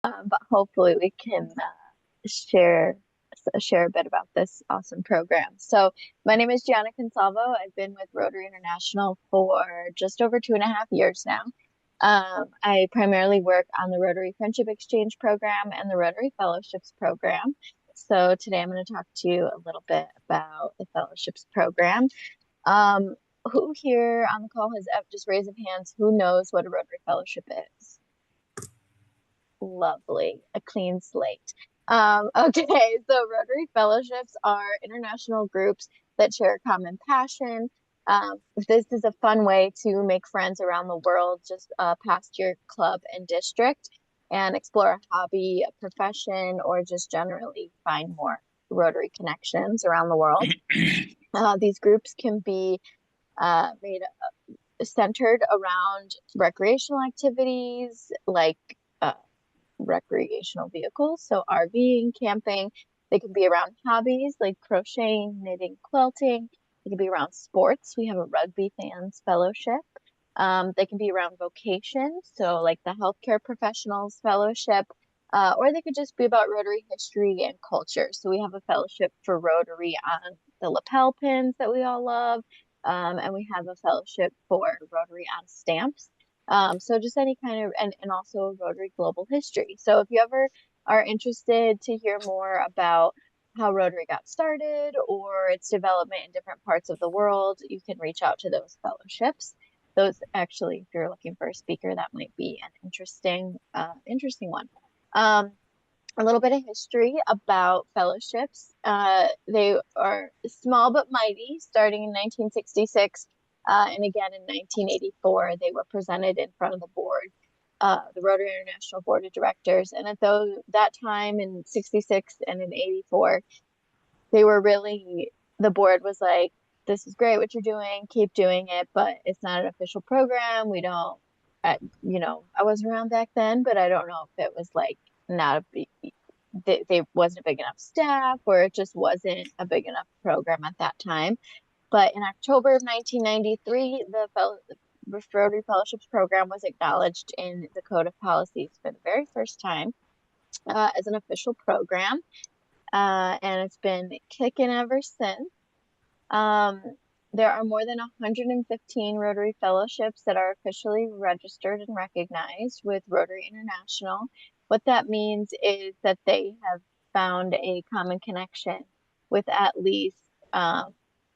but hopefully we can share share a bit about this awesome program. So my name is Gianna Consalvo. I've been with Rotary International for just over 2.5 years now. I primarily work on the Rotary Friendship Exchange Program and the Rotary Fellowships Program. So today I'm going to talk to you a little bit about the Fellowships Program. Um, who here on the call has just raised of hands, who knows what a Rotary Fellowship is? Lovely, a clean slate. Okay, so Rotary Fellowships are international groups that share a common passion. This is a fun way to make friends around the world, just past your club and district, and explore a hobby, a profession, or just generally find more Rotary connections around the world. These groups can be made centered around recreational activities like uh, recreational vehicles, so RVing, camping. They can be around hobbies like crocheting, knitting, quilting. They can be around sports. We have a rugby fans fellowship. They can be around vocation, so like the healthcare professionals fellowship, or they could just be about Rotary history and culture. So we have a fellowship for Rotary on the lapel pins that we all love, and we have a fellowship for Rotary on stamps. So just any kind of, and also Rotary Global History. So if you ever are interested to hear more about how Rotary got started or its development in different parts of the world, you can reach out to those fellowships. Those actually, if you're looking for a speaker, that might be an interesting one. Um, a little bit of history about fellowships. They are small but mighty, starting in 1966. And again in 1984, they were presented in front of the board, the Rotary International Board of Directors. And at that time in 66 and in 84, they were really, the board was like, this is great what you're doing, keep doing it, but it's not an official program. We don't, I wasn't around back then, but I don't know if it was like not a they wasn't a big enough staff or it just wasn't a big enough program at that time. But in October of 1993, the Rotary Fellowships program was acknowledged in the Code of Policies for the very first time as an official program. And it's been kicking ever since. Um, there are more than 115 Rotary Fellowships that are officially registered and recognized with Rotary International. What that means is that they have found a common connection with at least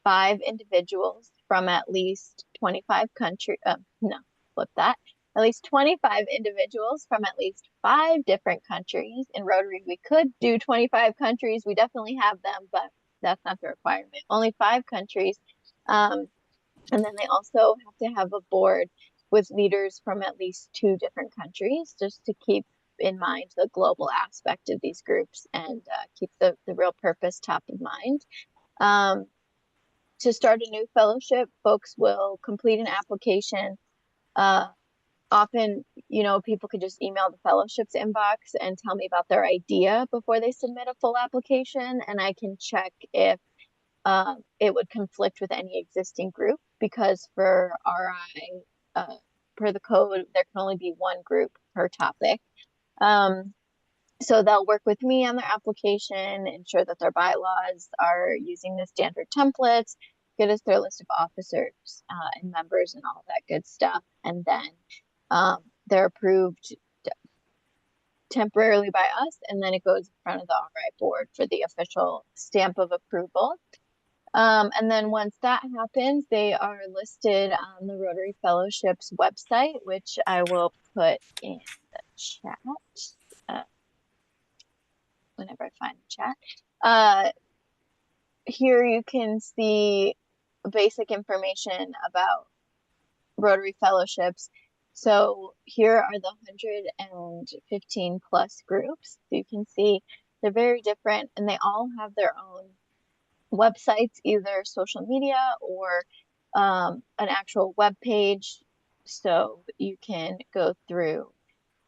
five individuals from at least 25 countries. No, flip that. At least 25 individuals from at least five different countries. In Rotary, we could do 25 countries. We definitely have them, but that's not the requirement. Only five countries. Um, and then they also have to have a board with leaders from at least two different countries, just to keep in mind the global aspect of these groups and keep the real purpose top of mind. Um, to start a new fellowship, folks will complete an application. Uh, Often, people could just email the fellowships inbox and tell me about their idea before they submit a full application, and I can check if it would conflict with any existing group, because for RI, per the code, there can only be one group per topic. Um, so they'll work with me on their application, ensure that their bylaws are using the standard templates, get us their list of officers and members and all that good stuff. And then they're approved temporarily by us, and then it goes in front of the RI board for the official stamp of approval. And then once that happens, they are listed on the Rotary Fellowships website, which I will put in the chat uh, whenever I find the chat. Here you can see basic information about Rotary Fellowships. So here are the 115 plus groups. So you can see they're very different, and they all have their own websites, either social media or an actual web page. So you can go through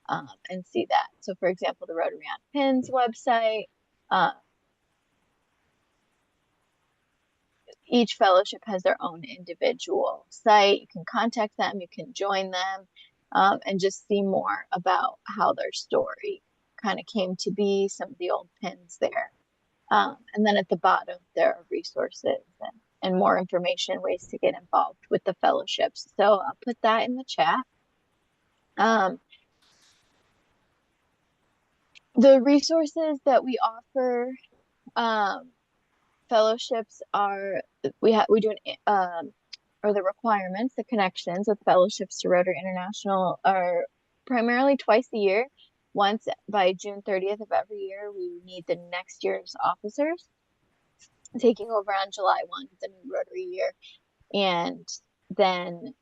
and see that. So for example, the Rotary on Pins website, uh, each fellowship has their own individual site. You can contact them, you can join them, and just see more about how their story kind of came to be, some of the old pins there. And then at the bottom, there are resources and more information, ways to get involved with the fellowships. So I'll put that in the chat. The resources that we offer, fellowships are, we do or the requirements, the connections with fellowships to Rotary International are primarily twice a year. Once by June 30th of every year, we need the next year's officers taking over on July 1, the new Rotary year. And then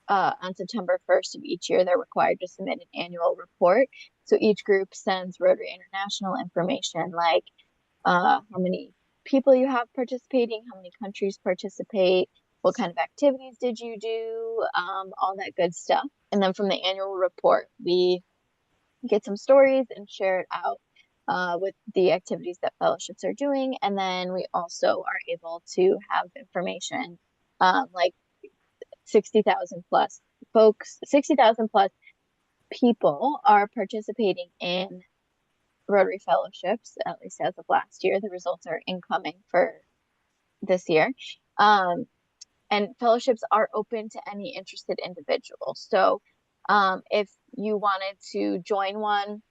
on September 1st of each year, they're required to submit an annual report. So each group sends Rotary International information like how many people you have participating, how many countries participate, what kind of activities did you do, all that good stuff. And then from the annual report, we get some stories and share it out with the activities that fellowships are doing. And then we also are able to have information like 60,000 plus folks, 60,000 plus people are participating in Rotary fellowships, at least as of last year. The results are incoming for this year. And fellowships are open to any interested individual. So if you wanted to join one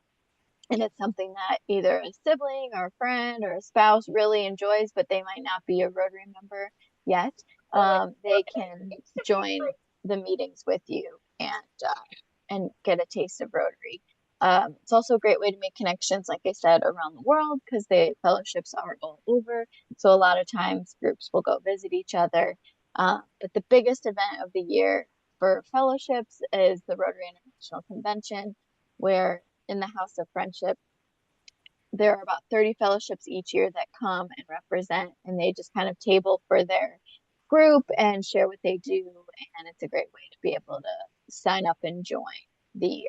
and it's something that either a sibling or a friend or a spouse really enjoys, but they might not be a Rotary member yet, they can join the meetings with you and get a taste of Rotary. It's also a great way to make connections, like I said, around the world, because the fellowships are all over. So a lot of times groups will go visit each other. But the biggest event of the year for fellowships is the Rotary International Convention, where in the House of Friendship, there are about 30 fellowships each year that come and represent, and they just kind of table for their group and share what they do. And it's a great way to be able to sign up and join the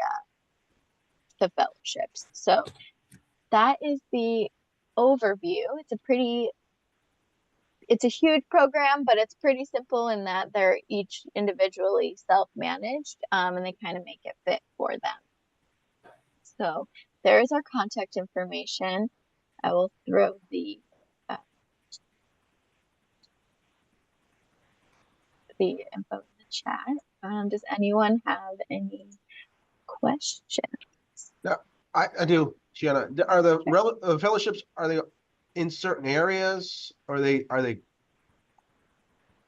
fellowships. So that is the overview. It's a huge program, but it's pretty simple in that they're each individually self-managed, and they kind of make it fit for them. So there is our contact information. I will throw the info in the chat. Does anyone have any questions? Yeah, I do, Gianna. Are the fellowships, are they in certain areas? Are they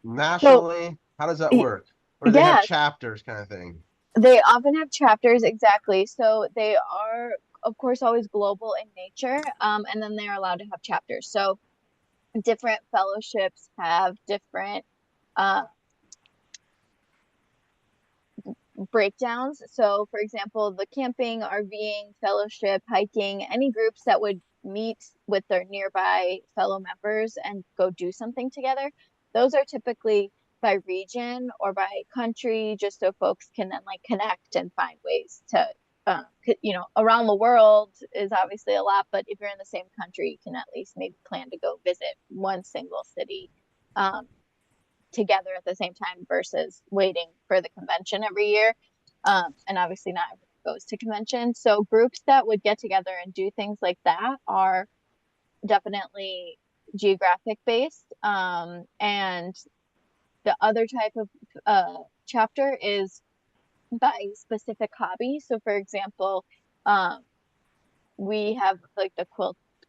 nationally? So, how does that work? Or do they have chapters kind of thing? They often have chapters, exactly. So they are, of course, always global in nature, and then they're allowed to have chapters. So different fellowships have different breakdowns. So, for example, the camping, RVing, fellowship, hiking, any groups that would meet with their nearby fellow members and go do something together, those are typically by region or by country, just so folks can then like connect and find ways to, around the world is obviously a lot, but if you're in the same country, you can at least maybe plan to go visit one single city together at the same time versus waiting for the convention every year. And obviously not everyone goes to conventions. So groups that would get together and do things like that are definitely geographic based. And the other type of chapter is by specific hobby. So for example, we have like the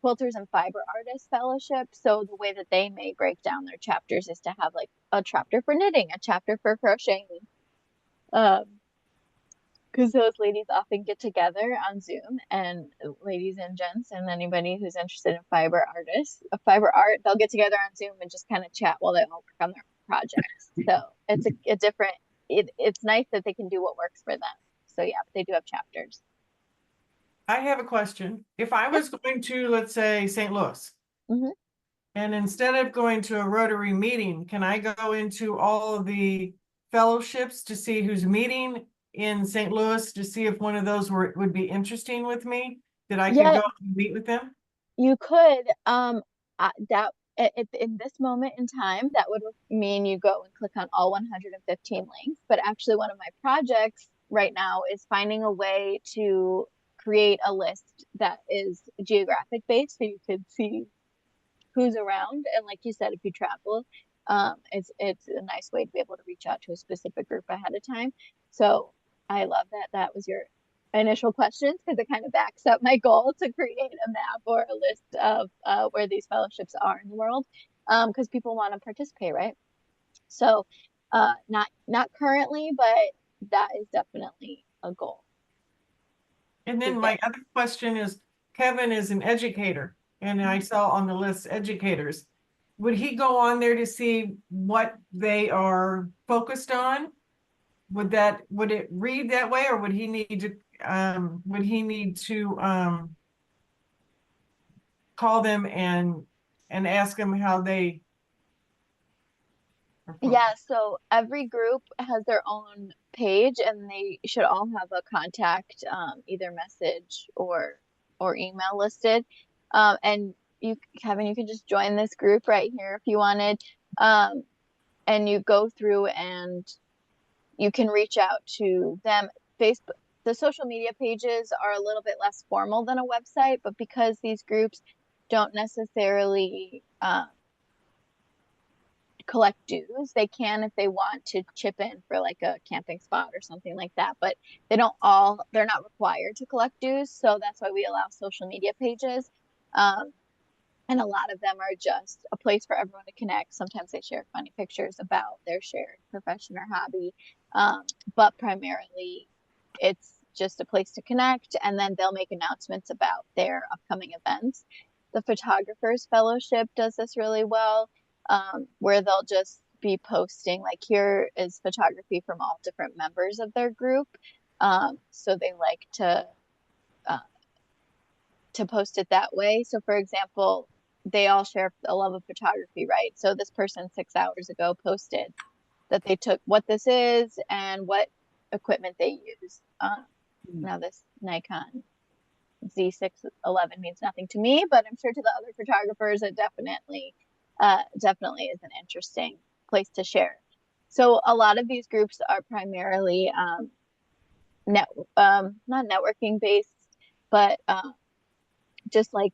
quilters and fiber artists fellowship. So the way that they may break down their chapters is to have like a chapter for knitting, a chapter for crocheting, because those ladies often get together on Zoom, and ladies and gents and anybody who's interested in fiber art, they'll get together on Zoom and just kind of chat while they all work on their projects. So it's a different, it's nice that they can do what works for them. So yeah, they do have chapters. I have a question. If I was going to, let's say, St. Louis, and instead of going to a Rotary meeting, can I go into all of the fellowships to see who's meeting in St. Louis to see if one of those would be interesting with me? That I could go and meet with them? You could. That in this moment in time, that would mean you go and click on all 115 links. But actually, one of my projects right now is finding a way to create a list that is geographic based so you could see who's around. And like you said, if you travel, it's a nice way to be able to reach out to a specific group ahead of time. So I love that that was your initial questions because it kind of backs up my goal to create a map or a list of where these fellowships are in the world, because people want to participate, right? So not currently, but that is definitely a goal. And then my other question is, Kevin is an educator, and I saw on the list educators. Would he go on there to see what they are focused on? Would it read that way, or would he need to call them and ask them how they are focused? Yeah, so every group has their own page and they should all have a contact, either message or email listed. And you, Kevin, you can just join this group right here if you wanted. And you go through and you can reach out to them. Facebook, the social media pages are a little bit less formal than a website, but because these groups don't necessarily collect dues, they can if they want to chip in for like a camping spot or something like that, but they're not required to collect dues. So that's why we allow social media pages. And a lot of them are just a place for everyone to connect. Sometimes they share funny pictures about their shared profession or hobby, but primarily it's just a place to connect, and then they'll make announcements about their upcoming events. The Photographers Fellowship does this really well, where they'll just be posting, like, here is photography from all different members of their group. So they like uh, to post it that way. So, for example, they all share a love of photography, right? So this person 6 hours ago posted that they took what this is and what equipment they use. Now this Nikon Z611 means nothing to me, but I'm sure to the other photographers it definitely is an interesting place to share. So a lot of these groups are primarily not networking based, but just like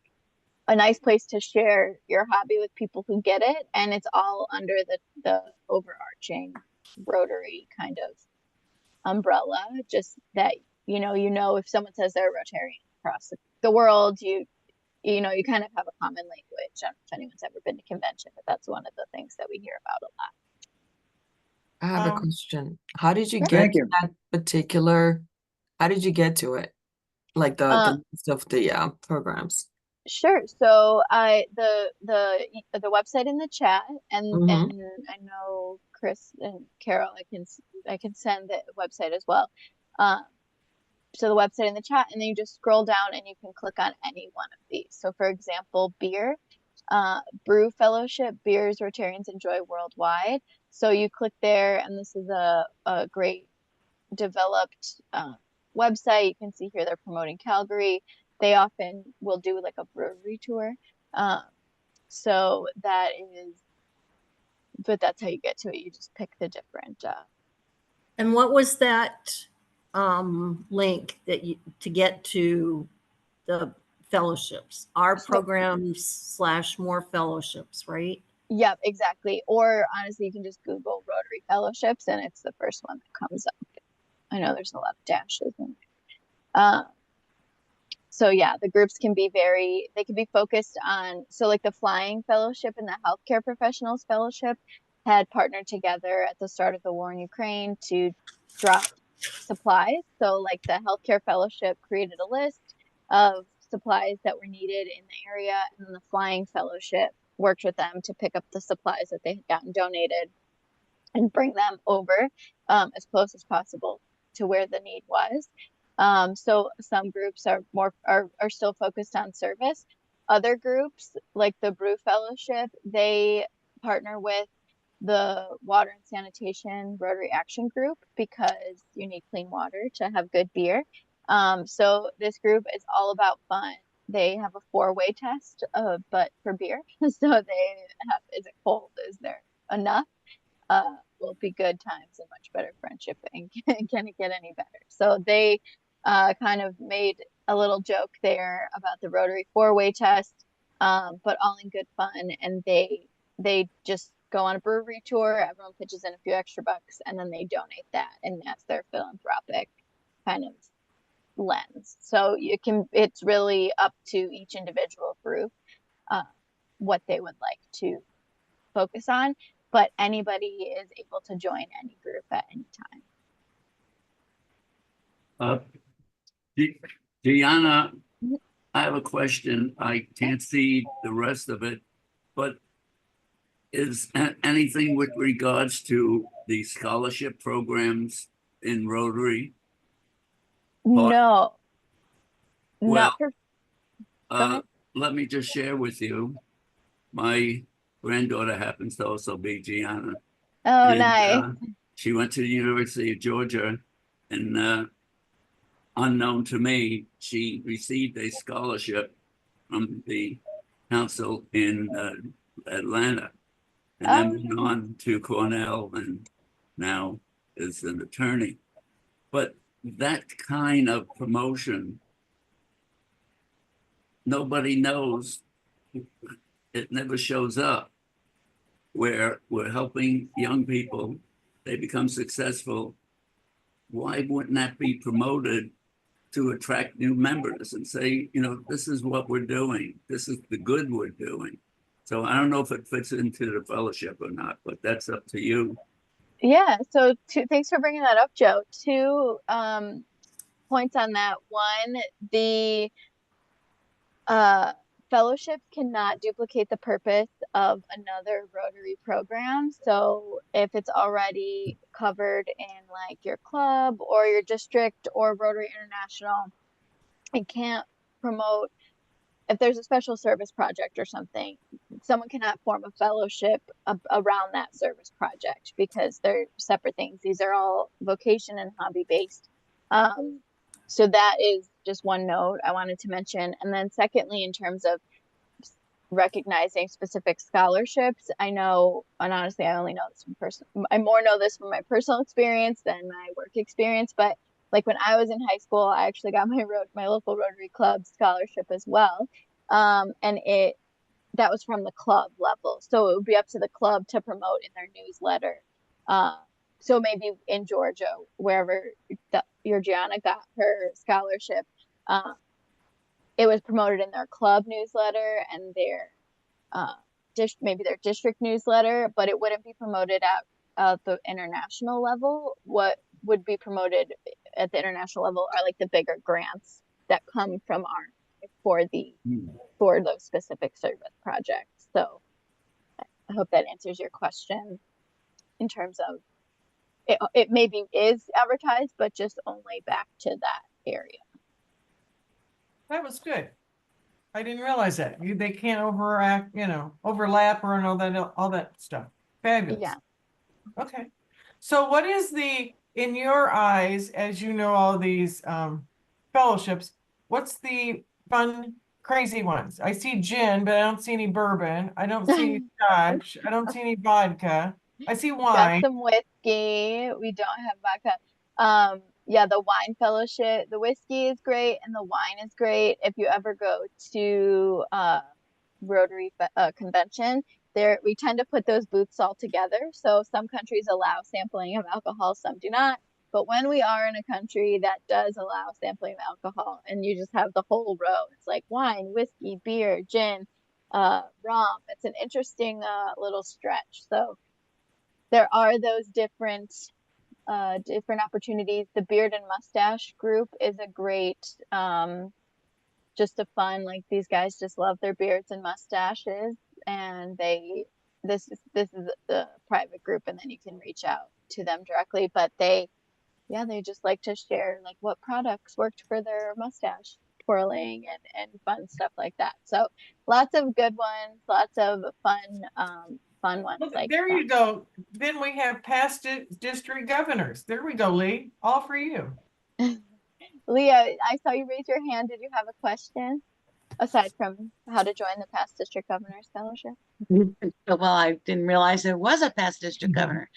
a nice place to share your hobby with people who get it, and it's all under the overarching Rotary kind of umbrella. Just that if someone says they're a Rotarian across the world, you kind of have a common language. I don't know if anyone's ever been to convention, but that's one of the things that we hear about a lot. I have a question. How did you Sure. get Thank to you. that particular, how did you get to it? Like the list of the programs? Sure. So the website in the chat, and Mm-hmm. I know Chris and Carol, I can send the website as well. So the website in the chat, and then you just scroll down and you can click on any one of these. So for example, beer, brew fellowship, beers Rotarians enjoy worldwide. So you click there, and this is a great developed website. You can see here they're promoting Calgary. They often will do like a brewery tour. So that is, but that's how you get to it. You just pick the different. And what was that link that to get to the fellowships? Our programs / more fellowships, right? Yep, exactly. Or honestly, you can just Google Rotary Fellowships, and it's the first one that comes up. I know there's a lot of dashes in there. So yeah, the groups can be they can be focused on, so like the Flying Fellowship and the Healthcare Professionals Fellowship had partnered together at the start of the war in Ukraine to drop supplies. So like the Healthcare Fellowship created a list of supplies that were needed in the area, and then the Flying Fellowship worked with them to pick up the supplies that they had gotten donated and bring them over as close as possible to where the need was. So some groups are still focused on service. Other groups, like the Brew Fellowship, they partner with the Water and Sanitation Rotary Action Group because you need clean water to have good beer. So this group is all about fun. They have a 4-way test, but for beer. So they have, is it cold? Is there enough? Will be good times and much better friendship, and can it get any better? So they kind of made a little joke there about the Rotary four-way test, but all in good fun. And they just go on a brewery tour. Everyone pitches in a few extra bucks, and then they donate that, and that's their philanthropic kind of lens. So it's really up to each individual group what they would like to focus on, but anybody is able to join any group at any time. Deanna, I have a question. I can't see the rest of it, but is anything with regards to the scholarship programs in Rotary? No, Well, not let me just share with you. My granddaughter happens to also be Gianna. Oh, And, nice. she went to the University of Georgia, and unknown to me, she received a scholarship from the council in Atlanta, and then went on to Cornell, and now is an attorney. But that kind of promotion, nobody knows. It never shows up. Where we're helping young people, they become successful. Why wouldn't that be promoted to attract new members and say, you know, this is what we're doing. This is the good we're doing. So I don't know if it fits into the fellowship or not, but that's up to you. Yeah. So thanks for bringing that up, Joe. Two points on that. One, the fellowship cannot duplicate the purpose of another Rotary program. So if it's already covered in like your club or your district or Rotary International, it can't promote. If there's a special service project or something, someone cannot form a fellowship around that service project because they're separate things. These are all vocation and hobby based. So that is just one note I wanted to mention. And then secondly, in terms of recognizing specific scholarships, I know, and honestly, I only know this I more know this from my personal experience than my work experience, but like when I was in high school, I actually got my local Rotary Club scholarship as well. And that was from the club level. So it would be up to the club to promote in their newsletter. So maybe in Georgia, wherever your Gianna got her scholarship, it was promoted in their club newsletter and their maybe their district newsletter, but it wouldn't be promoted at the international level. What would be promoted at the international level are like the bigger grants that come from for those specific service projects. So I hope that answers your question in terms of it maybe is advertised, but just only back to that area. That was good. I didn't realize that. They can't overlap or all that stuff. Fabulous. Yeah. Okay. So what is in your eyes, as you know all these fellowships, what's the fun, crazy ones? I see gin, but I don't see any bourbon. I don't see any scotch. I don't see any vodka. I see wine. Got some whiskey. We don't have vodka. Yeah, the wine fellowship, the whiskey is great and the wine is great. If you ever go to Rotary convention, we tend to put those booths all together. So some countries allow sampling of alcohol, some do not. But when we are in a country that does allow sampling of alcohol, and you just have the whole row, it's like wine, whiskey, beer, gin, rum. It's an interesting little stretch. So there are those different opportunities. The beard and mustache group is a great, just a fun, like these guys just love their beards and mustaches, and this is the private group, and then you can reach out to them directly. But they just like to share like what products worked for their mustache twirling and fun stuff like that. So lots of good ones, lots of fun ones. Well, like there that. you go. Then we have past district governors. There we go, Lee. All for you. Leah, I saw you raise your hand. Did you have a question aside from how to join the past district governors fellowship? Well, I didn't realize there was a past district governor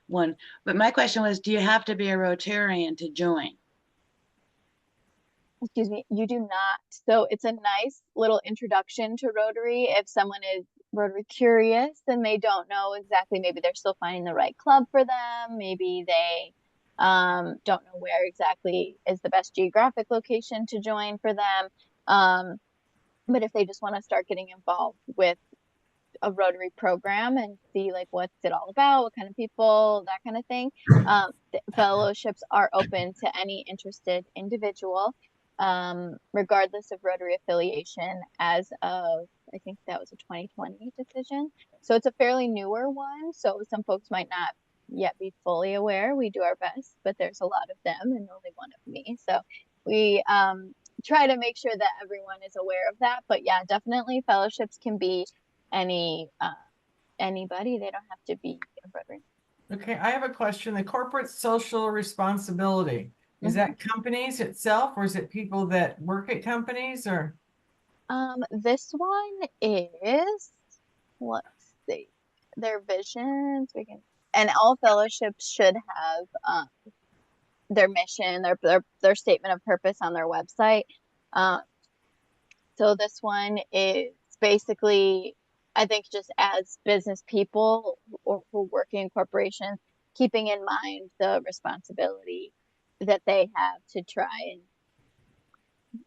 one, but my question was, do you have to be a Rotarian to join? excuse me, you do not. So it's a nice little introduction to Rotary. If someone is Rotary curious and they don't know exactly, maybe they're still finding the right club for them. Maybe they don't know where exactly is the best geographic location to join for them. But if they just want to start getting involved with a Rotary program and see like what's it all about, what kind of people, that kind of thing. The fellowships are open to any interested individual, regardless of Rotary affiliation as of, I think that was a 2020 decision. So it's a fairly newer one. So some folks might not yet be fully aware. We do our best, but there's a lot of them and only one of me. So we try to make sure that everyone is aware of that. But yeah, definitely fellowships can be anybody. They don't have to be a Rotary. Okay, I have a question. The corporate social responsibility, is that companies itself, or is it people that work at companies, or? This one is, let's see, their visions. And all fellowships should have their mission, their statement of purpose on their website. So this one is basically, I think, just as business people or who work in corporations, keeping in mind the responsibility that they have to try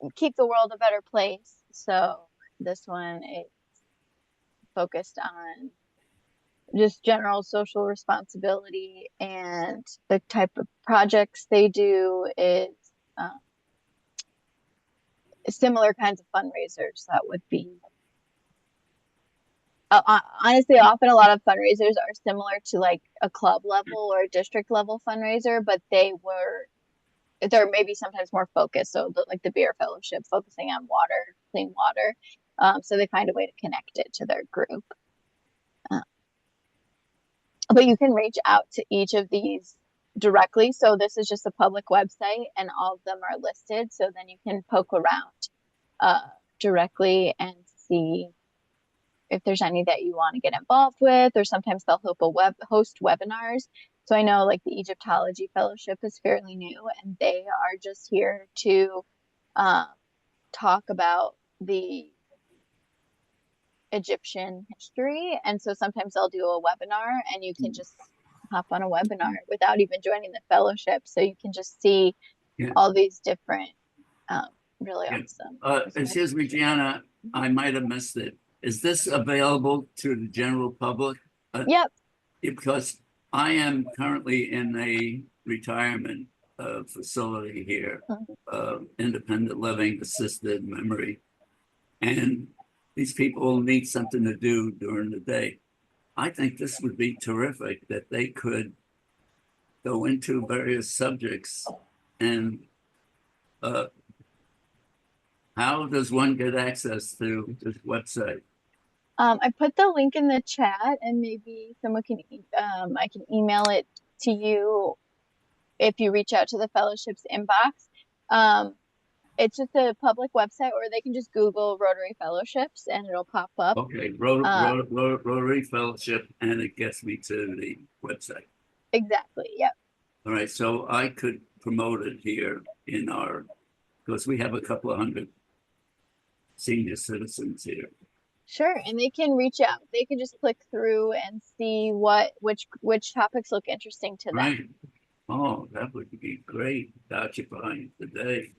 and keep the world a better place. So this one is focused on just general social responsibility, and the type of projects they do is similar kinds of fundraisers that would be honestly, often a lot of fundraisers are similar to like a club level or a district level fundraiser, but they're maybe sometimes more focused. So like the beer fellowship focusing on water, clean water. So they find a way to connect it to their group. But you can reach out to each of these directly. So this is just a public website and all of them are listed. So then you can poke around directly and see if there's any that you want to get involved with, or sometimes they'll host webinars. So I know like the Egyptology Fellowship is fairly new, and they are just here to talk about the Egyptian history. And so sometimes they'll do a webinar, and you can just hop on a webinar without even joining the fellowship. So you can just see all these different, really awesome. Excuse me, Gianna, I might have missed it. Is this available to the general public? Yep. Because I am currently in a retirement facility here, independent living, assisted memory. And these people need something to do during the day. I think this would be terrific that they could go into various subjects. And how does one get access to this website? I put the link in the chat, and maybe someone can, I can email it to you if you reach out to the fellowship's inbox. It's just a public website, or they can just Google Rotary Fellowships and it'll pop up. Okay, Rotary Fellowship, and it gets me to the website. Exactly, yep. All right, so I could promote it here in because we have a couple of hundred senior citizens here. Sure, and they can reach out. They can just click through and see which topics look interesting to them. Right. Oh, that would be great. Occupying the day.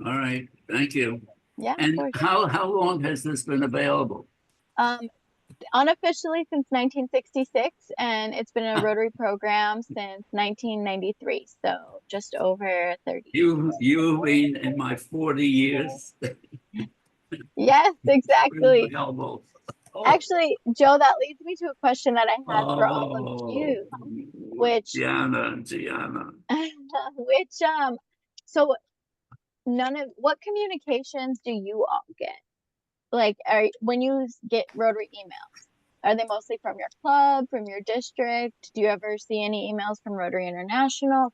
All right, thank you. Yeah. And how long has this been available? Unofficially since 1966, and it's been a Rotary program since 1993. So just over 30 years. You mean in my 40 years? Yes, exactly. Oh. Actually, Joe, that leads me to a question that I had for all of you, which Gianna. which so what communications do you all get? Like, when you get Rotary emails, are they mostly from your club, from your district? Do you ever see any emails from Rotary International?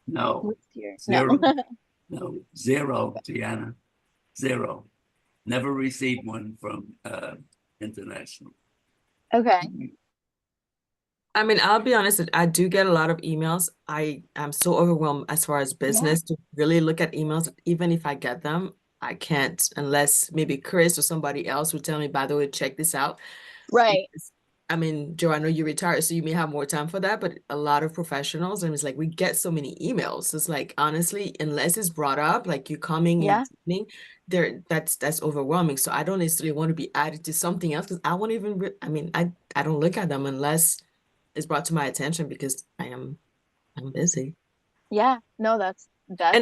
No. Zero. No. No, zero, Gianna. Zero. Never received one from International. Okay. I mean, I'll be honest, I do get a lot of emails. I am so overwhelmed as far as business to really look at emails. Even if I get them, I can't unless maybe Chris or somebody else would tell me, by the way, check this out. Right. Because, I mean, Joe, I know you retired, so you may have more time for that, but a lot of professionals, and it's like we get so many emails. It's like honestly, unless it's brought up, like you coming Yeah. and joining, that's overwhelming. So I don't necessarily want to be added to something else because I won't even I mean, I don't look at them unless it's brought to my attention because I'm busy. Yeah. No, And that's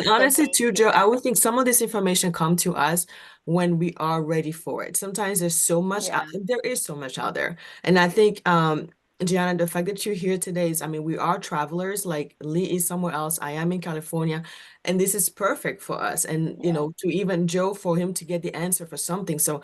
the honestly, main too, Joe, I feedback. would think some of this information come to us when we are ready for it. Sometimes there's so much Yeah. there is so much out there. And I think Gianna, the fact that you're here today is, I mean, we are travelers, like Lee is somewhere else, I am in California, and this is perfect for us. And you Yeah. know, to even Joe for him to get the answer for something. So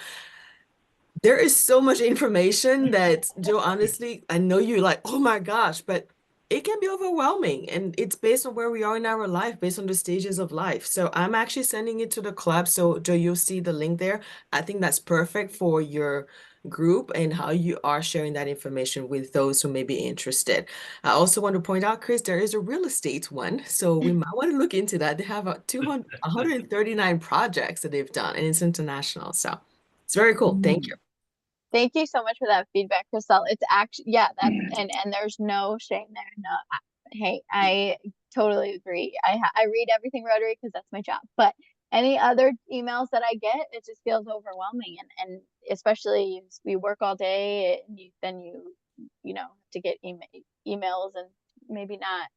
there is so much information that, Joe, honestly, I know you're like, oh my gosh, but it can be overwhelming. And it's based on where we are in our life, based on the stages of life. So I'm actually sending it to the club. So, Joe, you'll see the link there. I think that's perfect for your group and how you are sharing that information with those who may be interested. I also want to point out, Chris, there is a real estate one. So we might want to look into that. They have 139 projects that they've done, and it's international. So it's very cool. Thank you. Thank you so much for that feedback, Crystal. It's actually, yeah, that's, and there's no shame there. No, hey, I totally agree. I read everything Rotary because that's my job. But any other emails that I get, it just feels overwhelming. And especially we work all day, and then you know, have to get emails, and maybe not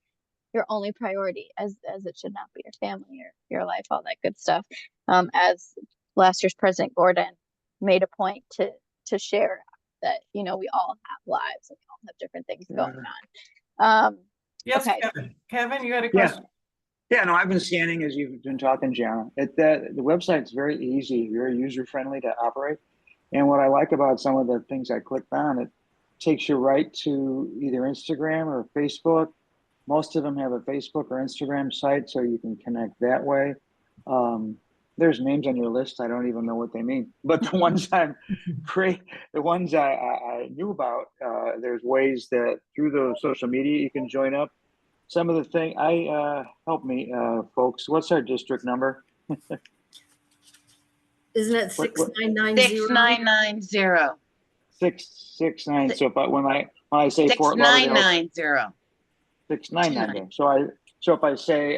your only priority, as it should not be your family or your life, all that good stuff. As last year's President Gordon made a point to share that, you know, we all have lives and we all have different things going on. Yes, Okay. Kevin, you had a Yeah. question? Yeah, no, I've been scanning as you've been talking, Gianna. The website's very easy, very user friendly to operate. And what I like about some of the things I clicked on, it takes you right to either Instagram or Facebook. Most of them have a Facebook or Instagram site, so you can connect that way. There's names on your list. I don't even know what they mean, but the ones the ones I knew about, there's ways that through the social media you can join up. Some of the thing help me, folks. What's our district number? Isn't it What- 6990? 6990. 669. So if when I say Fort Lauderdale, 6990. 699. So if I say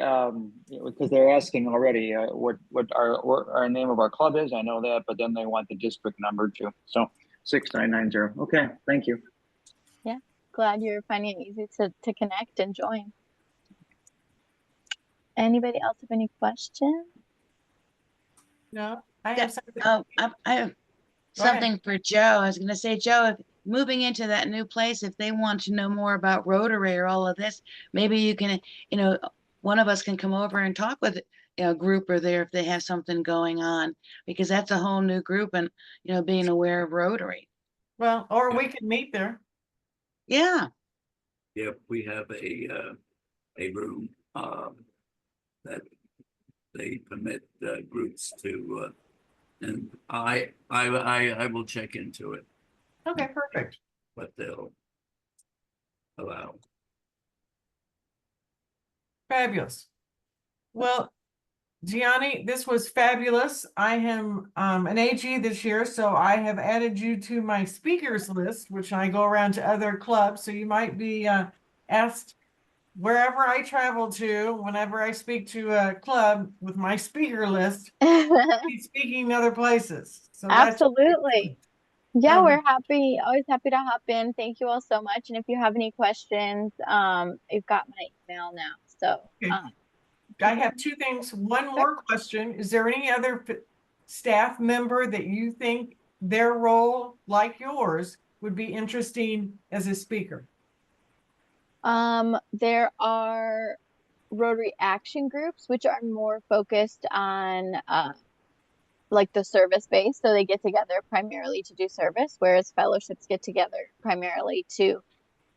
because they're asking already what our name of our club is, I know that, but then they want the district number too. So 6990. Okay, thank you. Yeah, glad you're finding it easy to connect and join. Anybody else have any questions? No, I have something. I have something for Joe. I was going to say, Joe, if moving into that new place, if they want to know more about Rotary or all of this, maybe you can, you know, one of us can come over and talk with a group or there if they have something going on, because that's a whole new group, and, you know, being aware of Rotary. Well, or we can meet there. Yeah. Yep, we have a room that they permit groups to, and I will check into it, Okay, perfect. what they'll allow. Fabulous. Well, Gianni, this was fabulous. I am an AG this year, so I have added you to my speakers list, which I go around to other clubs. So you might be asked wherever I travel to, whenever I speak to a club with my speaker list, be speaking in other places. So Absolutely. Yeah, Um, we're always happy to hop in. Thank you all so much. And if you have any questions, you've got my email now. So okay. I have two things. One more question. Is there any other staff member that you think their role, like yours, would be interesting as a speaker? there are Rotary action groups, which are more focused on like the service base. So they get together primarily to do service, whereas fellowships get together primarily to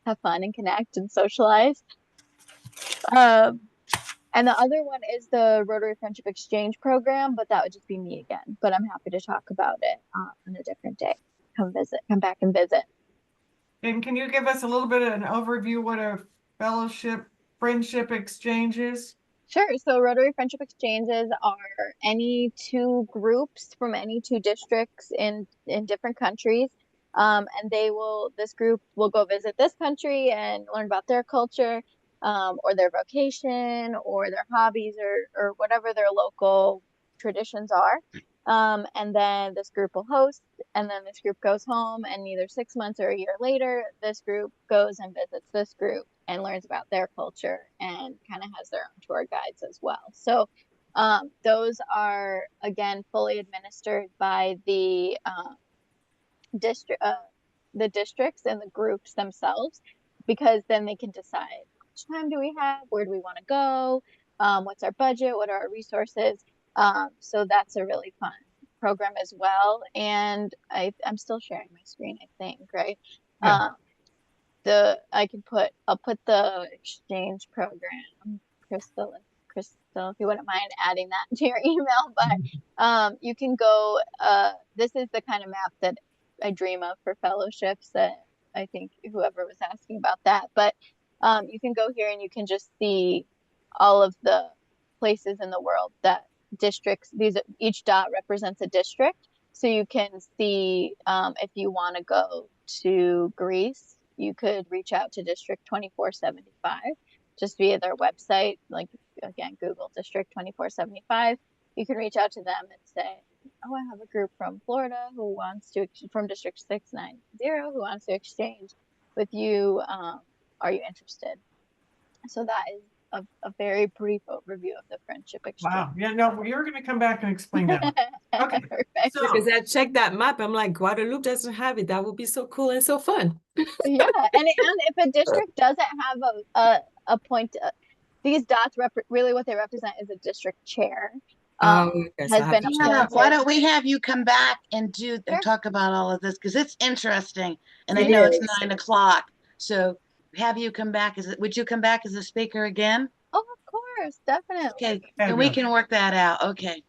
have fun and connect and socialize. And the other one is the Rotary Friendship Exchange program, but that would just be me again. But I'm happy to talk about it on a different day. Come back and visit. And can you give us a little bit of an overview what a fellowship friendship exchange is? Sure. So Rotary Friendship Exchanges are any two groups from any two districts in different countries. And this group will go visit this country and learn about their culture, or their vocation or their hobbies or whatever their local traditions are. And then this group will host, and then this group goes home, and either 6 months or a year later, this group goes and visits this group and learns about their culture and kind of has their own tour guides as well. So those are, again, fully administered by the districts and the groups themselves, because then they can decide how much time do we have, where do we want to go, what's our budget, what are our resources. So that's a really fun program as well. And I'm still sharing my screen, I think, right? Yeah. I'll put the exchange program, Crystal, if you wouldn't mind adding that to your email. But you can go, this is the kind of map that I dream of for fellowships, that I think whoever was asking about that. But you can go here and you can just see all of the places in the world that districts, each dot represents a district. So you can see, if you want to go to Greece, you could reach out to District 2475 just via their website. Like, again, Google District 2475. You can reach out to them and say, oh, I have a group from Florida from District 690 who wants to exchange with you. Are you interested? So that is a very brief overview of the friendship exchange. Wow. Yeah, no, you're going to come back and explain that. Okay. Perfect. So, Because I checked that map, I'm like, Guadalupe doesn't have it. That would be so cool and so fun. Yeah, and if a district doesn't have a point, these dots really what they represent is a district chair. Yes, I Has have been to check. Yeah, appointed. why don't we have you come back and Sure. talk about all of this, because it's interesting, and I It know it's is. 9 o'clock. So have you come back would you come back as a speaker again? Oh, of course, definitely. Okay, and we can work that out. Okay.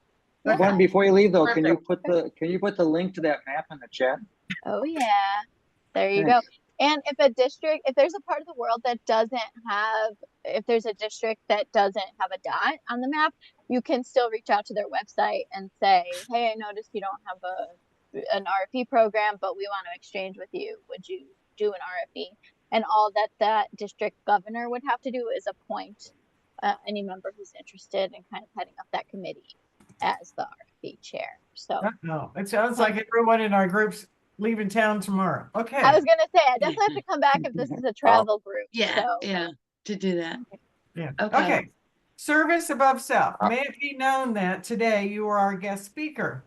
Yeah. Glenn, before you leave though, can you Perfect. put the link to that map in the chat? Oh yeah, there you Thanks. go. And if there's a part of the world that doesn't have, if there's a district that doesn't have a dot on the map, you can still reach out to their website and say, hey, I noticed you don't have an RFP program, but we want to exchange with you. Would you do an RFP? And all that district governor would have to do is appoint any member who's interested in kind of heading up that committee as the RFP chair. So no, it sounds like everyone in our group's leaving town tomorrow. Okay. I was gonna say, I definitely have to come back if this is a travel group. Yeah, So. yeah, to do that. Yeah. Okay. Okay. Service above self. May it be known that today you are our guest speaker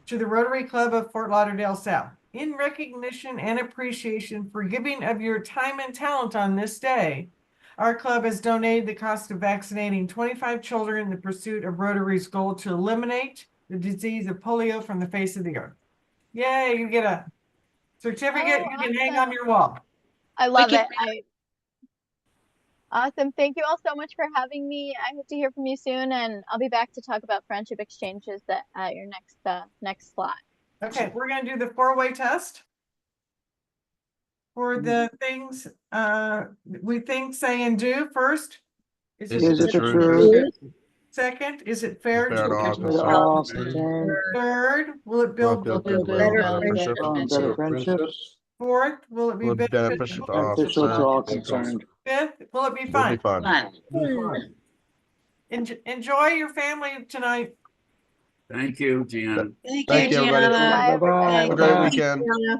to the Rotary Club of Fort Lauderdale South. In recognition and appreciation for giving of your time and talent on this day, our club has donated the cost of vaccinating 25 children in the pursuit of Rotary's goal to eliminate the disease of polio from the face of the earth. Yay, you get a certificate you can hang on your wall. I love it. Awesome. Thank you all so much for having me. I hope to hear from you soon, and I'll be back to talk about friendship exchanges at your next slot. Okay, we're going to do the 4-way test for the things we think, say, and do. First, Is it true? Okay. Second, is it fair Fair to all All concerned. concerned. Third, will it build Better friendships. Fourth, will it be Beneficial to all Beneficial to all concerned. Fifth, will it be It'll be fun? fun. Enjoy your family tonight. Thank you, Gianna. Thank Thank you, you, everybody. Gianna. Bye, Bye-bye. Have a great Bye. weekend. Yeah.